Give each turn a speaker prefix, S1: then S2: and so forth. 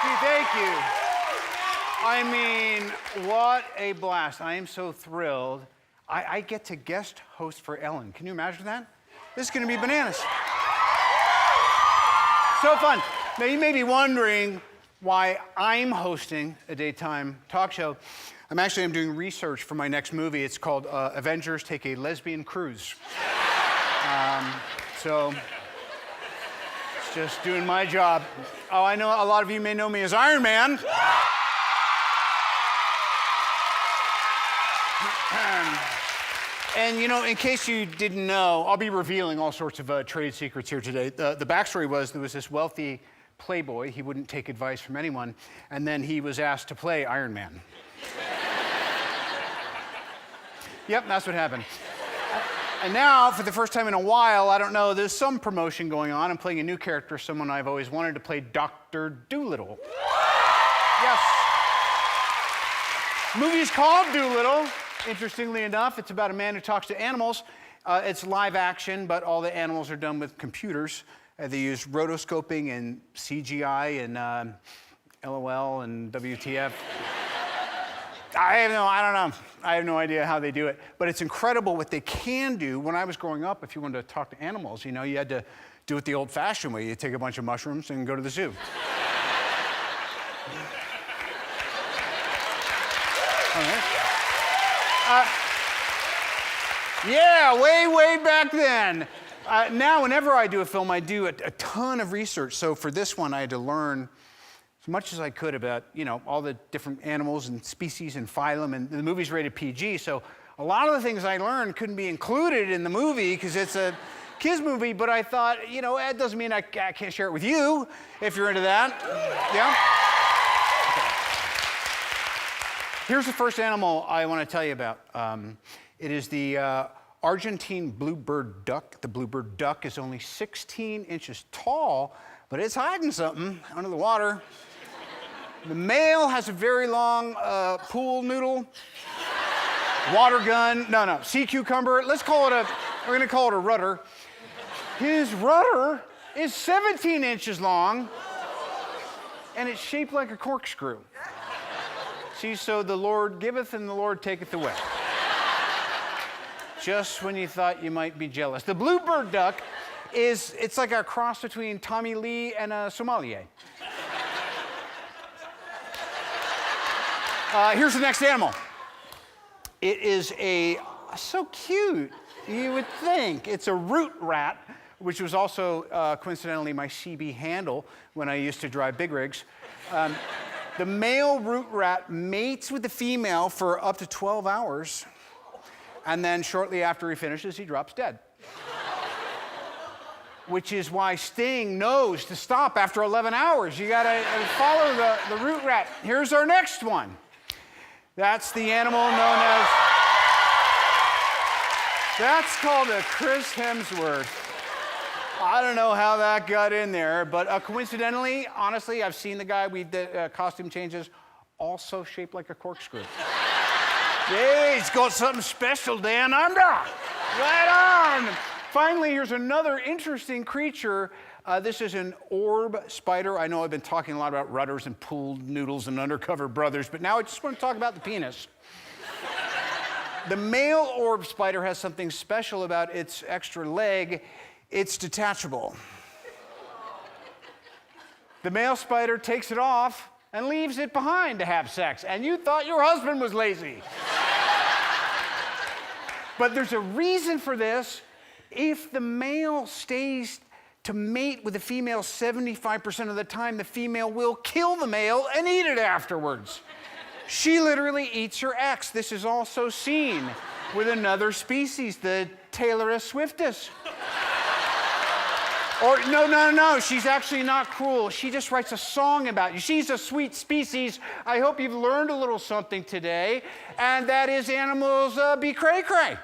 S1: Thank you. I mean, what a blast. I am so thrilled. I get to guest host for Ellen. Can you imagine that? This is going to be bananas. So fun. Now, you may be wondering why I'm hosting a daytime talk show. I'm doing research for my next movie. It's called Avengers Take a Lesbian Cruise. So, it's just doing my job. Oh, I know a lot of you may know me as Iron Man. And, you know, in case you didn't know, I'll be revealing all sorts of trade secrets here today. The backstory was there was this wealthy playboy. He wouldn't take advice from anyone. And then he was asked to play Iron Man. Yep, that's what happened. And now, for the first time in a while, I don't know, there's some promotion going on. I'm playing a new character, someone I've always wanted to play, Dr. Dolittle. Yes. The movie's called Dolittle. Interestingly enough, it's about a man who talks to animals. It's live action, but all the animals are done with computers. They use rotoscoping and CGI and LOL and WTF. I don't know. I have no idea how they do it. But it's incredible what they can do. When I was growing up, if you wanted to talk to animals, you know, you had to do it the old-fashioned way. You take a bunch of mushrooms and go to the zoo. All right. Yeah, way back then. Now, whenever I do a film, I do a ton of research. So for this one, I had to learn as much as I could about, you know, all the different animals and species and phylum. And the movie's rated PG, so a lot of the things I learned couldn't be included in the movie because it's a kids' movie. But I thought, you know, that doesn't mean I can't share it with you if you're into that. Yeah? Here's the first animal I want to tell you about. It is the Argentine bluebird duck. The bluebird duck is only 16 inches tall, but it's hiding something under the water. The male has a very long pool noodle, water gun, sea cucumber. We're going to call it a rudder. His rudder is 17 inches long, and it's shaped like a corkscrew. See, so the Lord giveth and the Lord taketh away. Just when you thought you might be jealous. The bluebird duck it's like a cross between Tommy Lee and a sommelier. Here's the next animal. It is so cute, you would think. It's a root rat, which was also coincidentally my CB handle when I used to drive big rigs. The male root rat mates with the female for up to 12 hours, and then shortly after he finishes, he drops dead. Which is why Sting knows to stop after 11 hours. You gotta follow the root rat. Here's our next one. That's the animal known as... That's called a Chris Hemsworth. I don't know how that got in there, but coincidentally, honestly, I've seen the guy, costume changes, also shaped like a corkscrew. Yeah, he's got something special down under. Right on. Finally, here's another interesting creature. This is an orb spider. I know I've been talking a lot about rudders and pooled noodles and undercover brothers, but now I just want to talk about the penis. The male orb spider has something special about its extra leg. It's detachable. The male spider takes it off and leaves it behind to have sex, and you thought your husband was lazy. But there's a reason for this. If the male stays to mate with the female 75% of the time, the female will kill the male and eat it afterwards. She literally eats her ex. This is also seen with another species, the Taylorus swiftus. Or, no, she's actually not cruel. She just writes a song about you. She's a sweet species. I hope you've learned a little something today, and that is animals be cray-cray.